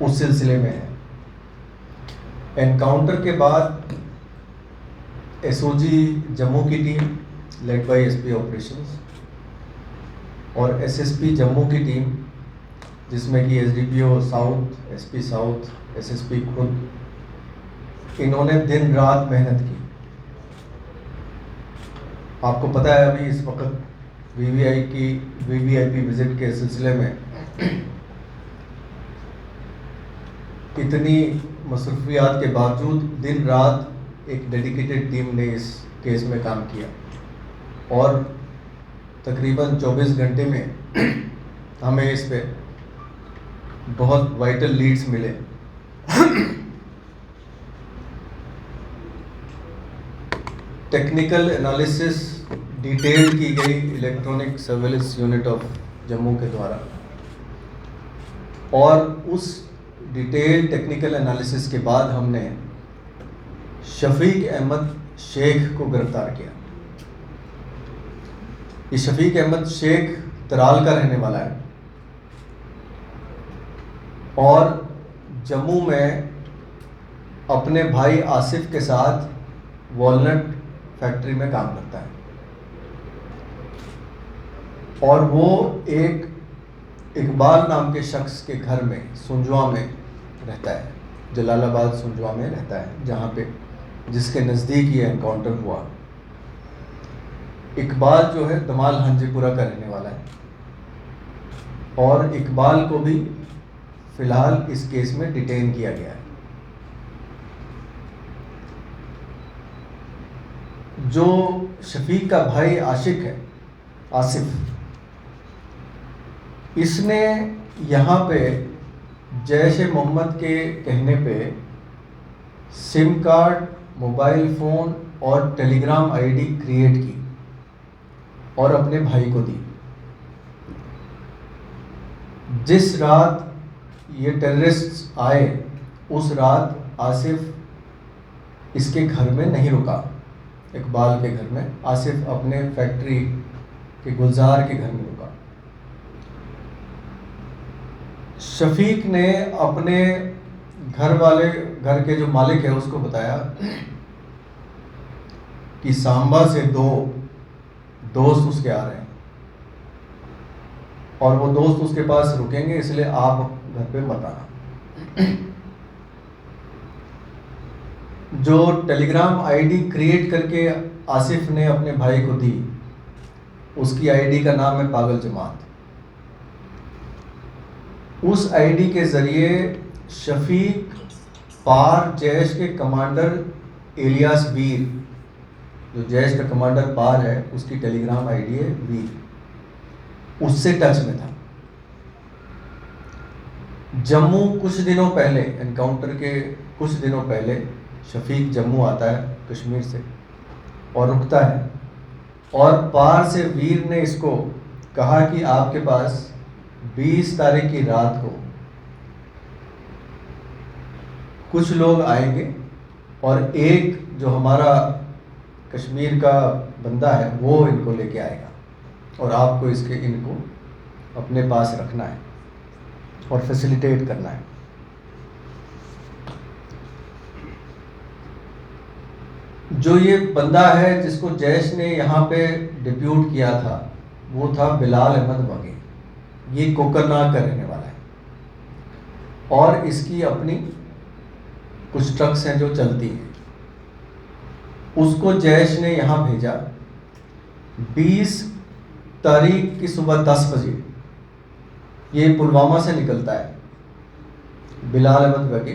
उस सिलसिले में है। एनकाउंटर के बाद एसओजी जम्मू की team led by SP operations और एसएसपी जम्मू की टीम जिसमें कि SDPO south, SP south, SSP खुद, इन्होंने दिन रात मेहनत की। आपको पता है अभी इस वक्त वीवीआईपी विजिट के सिलसिले में इतनी मसरूफियात के बावजूद दिन रात एक डेडिकेटेड टीम ने इस केस में काम किया और तकरीबन 24 घंटे में हमें इस पे बहुत वाइटल लीड्स मिले। टेक्निकल एनालिसिस डिटेल की गई electronic surveillance unit of Jammu के द्वारा और उस डिटेल टेक्निकल एनालिसिस के बाद हमने शफीक अहमद शेख को गिरफ्तार किया। ये शफीक अहमद शेख तराल का रहने वाला है और जम्मू में अपने भाई आसिफ के साथ वॉलनट फैक्ट्री में काम करता है और वो एक इकबाल नाम के शख्स के घर में सुंजवा में रहता है, जलालाबाद सुंजवा में रहता है, जहाँ पे जिसके नज़दीक ये एनकाउंटर हुआ। इकबाल जो है दमाल हंजीपुरा का रहने वाला है और इकबाल को भी फिलहाल इस केस में डिटेन किया गया है। जो शफीक का भाई आसिफ, इसने यहाँ पे जैश ए मोहम्मद के कहने पे सिम कार्ड, मोबाइल फ़ोन और टेलीग्राम आईडी क्रिएट की और अपने भाई को दी। जिस रात ये टेररिस्ट आए उस रात आसिफ इसके घर में नहीं रुका, इकबाल के घर में। आसिफ अपने फैक्ट्री के गुलजार के घर में रुका। शफीक ने अपने घर के जो मालिक है उसको बताया कि सांबा से 2 दोस्त उसके आ रहे हैं और वो दोस्त उसके पास रुकेंगे, इसलिए आप घर पे मत आना। जो टेलीग्राम आईडी क्रिएट करके आसिफ ने अपने भाई को दी, उसकी आईडी का नाम है पागल जमात। उस आईडी के ज़रिए शफीक पार जैश के कमांडर इलियास वीर, जो जैश का कमांडर पार है उसकी टेलीग्राम आईडी है वीर, उससे टच में था। जम्मू कुछ दिनों पहले, एनकाउंटर के कुछ दिनों पहले शफीक जम्मू आता है कश्मीर से और रुकता है और पार से वीर ने इसको कहा कि आपके पास 20 तारीख की रात को कुछ लोग आएंगे और एक जो हमारा कश्मीर का बंदा है वो इनको लेके आएगा और आपको इनको अपने पास रखना है और फैसिलिटेट करना है। जो ये बंदा है जिसको जैश ने यहाँ पे डिप्यूट किया था वो था बिलाल अहमद वगे। ये कोकरनाग का रहने वाला है और इसकी अपनी कुछ ट्रक्स हैं जो चलती हैं। उसको जैश ने यहाँ भेजा 20 तारीख की सुबह 10 बजे। ये पुलवामा से निकलता है। बिलाल अहमद वगे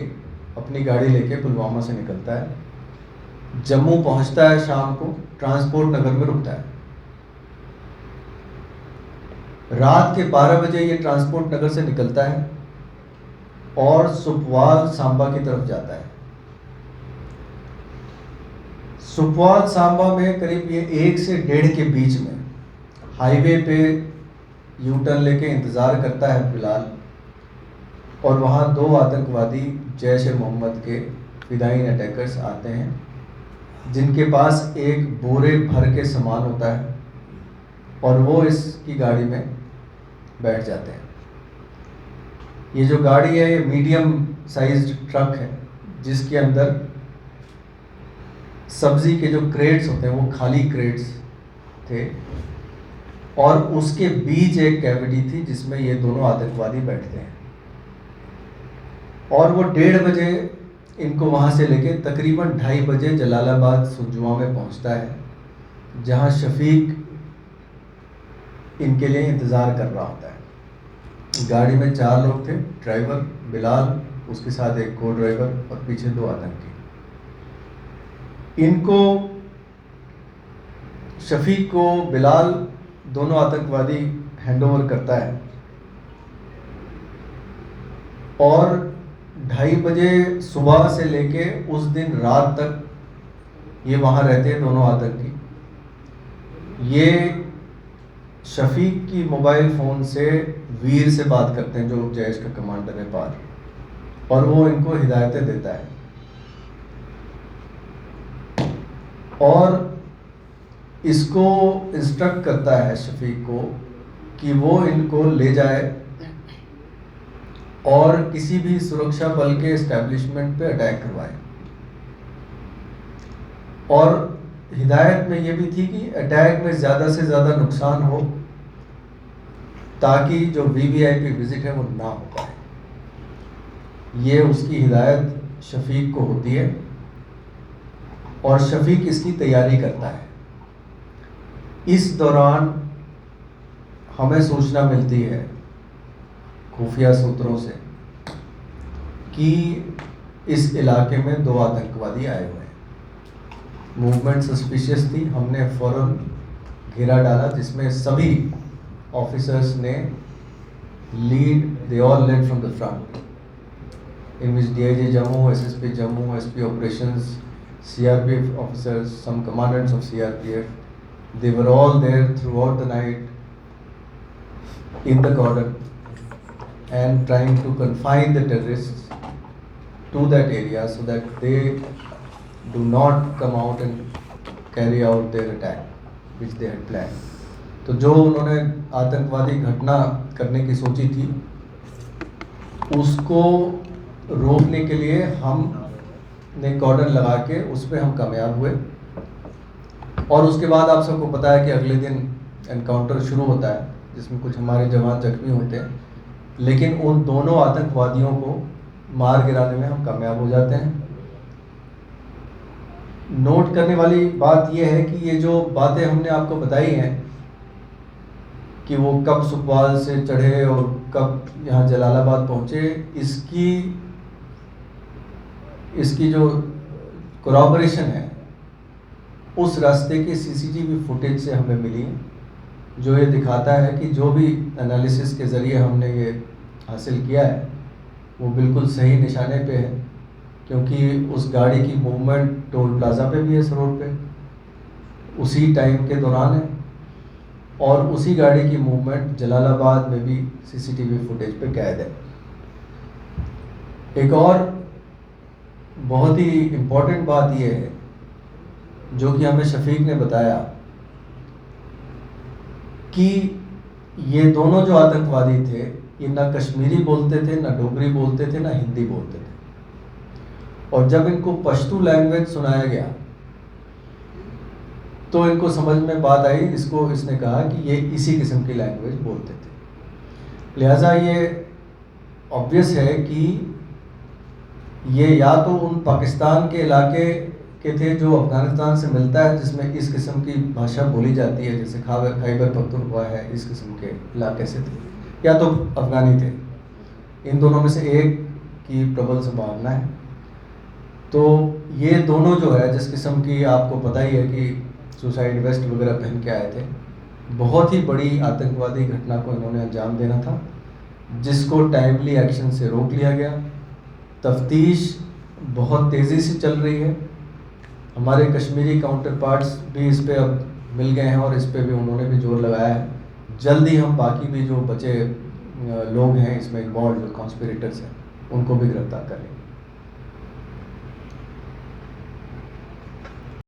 अपनी गाड़ी लेके पुलवामा से निकलता है, जम्मू पहुंचता है, शाम को ट्रांसपोर्ट नगर में रुकता है। रात के 12 बजे ये ट्रांसपोर्ट नगर से निकलता है और सुपवाल सांबा की तरफ जाता है। सुपवाल सांबा में करीब ये 1 से 1.5 के बीच में हाईवे पे यू टर्न लेके इंतज़ार करता है बिलाल और वहाँ 2 आतंकवादी जैश ए मोहम्मद के फिदाइन अटैकर्स आते हैं जिनके पास एक बोरे भर के सामान होता है और वो इसकी गाड़ी में बैठ जाते हैं। ये जो गाड़ी है ये मीडियम साइज्ड ट्रक है जिसके अंदर सब्जी के जो क्रेट्स होते हैं वो खाली क्रेट्स थे और उसके बीच एक कैविटी थी जिसमें ये दोनों आतंकवादी बैठते हैं। और वो 1:30 बजे इनको वहाँ से लेके तकरीबन 2:30 बजे जलालाबाद सुरजुआ में पहुँचता है जहाँ शफीक इनके लिए इंतज़ार कर रहा होता है। गाड़ी में 4 लोग थे, ड्राइवर बिलाल, उसके साथ एक को ड्राइवर और पीछे 2 आतंकी। इनको शफीक को बिलाल दोनों आतंकवादी हैंडओवर करता है और 2:30 बजे सुबह से लेके उस दिन रात तक ये वहाँ रहते हैं दोनों आतंकी। ये शफीक की मोबाइल फ़ोन से वीर से बात करते हैं जो जैश का कमांडर है पार, और वो इनको हिदायतें देता है और इसको इंस्ट्रक्ट करता है शफीक को कि वो इनको ले जाए और किसी भी सुरक्षा बल के एस्टेब्लिशमेंट पे अटैक करवाए। और हिदायत में ये भी थी कि अटैक में ज़्यादा से ज़्यादा नुकसान हो ताकि जो वीवीआईपी विजिट है वो ना हो पाए। ये उसकी हिदायत शफीक को होती है और शफीक इसकी तैयारी करता है। इस दौरान हमें सूचना मिलती है खुफिया सूत्रों से कि इस इलाके में 2 आतंकवादी आए हुए हैं। मूवमेंट सस्पिशियस थी, हमने फ़ौरन घेरा डाला जिसमें सभी ऑफिसर्स ने they all led from the front, in which DIG Jammu, SSP Jammu, SP operations, CRPF officers, some commandants of CRPF, they were all there throughout the night in the cordon and trying to confine the terrorists to that area so that they do not come out and carry out their attack which they had planned. तो जो उन्होंने आतंकवादी घटना करने की सोची थी उसको रोकने के लिए हमने कॉर्डन लगा के उस पर हम कामयाब हुए। और उसके बाद आप सबको पता है कि अगले दिन एनकाउंटर शुरू होता है जिसमें कुछ हमारे जवान जख्मी होते हैं, लेकिन उन दोनों आतंकवादियों को मार गिराने में हम कामयाब हो जाते हैं। नोट करने वाली बात यह है कि ये जो बातें हमने आपको बताई हैं कि वो कब सुखवाल से चढ़े और कब यहाँ जलालाबाद पहुँचे, इसकी जो कोरॉबरेशन है उस रास्ते के CCTV फुटेज से हमें मिली है जो ये दिखाता है कि जो भी एनालिसिस के ज़रिए हमने ये हासिल किया है वो बिल्कुल सही निशाने पे है, क्योंकि उस गाड़ी की मूवमेंट टोल प्लाज़ा पे भी है, इस रोड पे उसी टाइम के दौरान है, और उसी गाड़ी की मूवमेंट जलालाबाद में भी CCTV फुटेज पे कैद है। एक और बहुत ही इम्पोर्टेंट बात ये है जो कि हमें शफीक ने बताया कि ये दोनों जो आतंकवादी थे ये ना कश्मीरी बोलते थे, ना डोगरी बोलते थे, ना हिंदी बोलते थे। और जब इनको पश्तू लैंग्वेज सुनाया गया तो इनको समझ में बात आई, इसने कहा कि ये इसी किस्म की लैंग्वेज बोलते थे। लिहाजा ये ऑब्वियस है कि ये या तो उन पाकिस्तान के इलाके के थे जो अफ़गानिस्तान से मिलता है जिसमें इस किस्म की भाषा बोली जाती है, जैसे खैबर पख्तूनख्वा है, इस किस्म के इलाके से थे, या तो अफ़गानी थे। इन दोनों में से एक की प्रबल संभावना है। तो ये दोनों जो है जिस किस्म की आपको पता ही है कि सुसाइड वेस्ट वगैरह पहन के आए थे, बहुत ही बड़ी आतंकवादी घटना को इन्होंने अंजाम देना था जिसको टाइमली एक्शन से रोक लिया गया। तफ्तीश बहुत तेज़ी से चल रही है, हमारे कश्मीरी काउंटर पार्ट्स भी इस पे अब मिल गए हैं और इस पे भी उन्होंने भी जोर लगाया है। जल्द ही हम बाकी भी जो बचे लोग हैं इसमें इन्वॉल्व, जो कॉन्स्पिरेटर्स हैं, उनको भी गिरफ्तार करेंगे।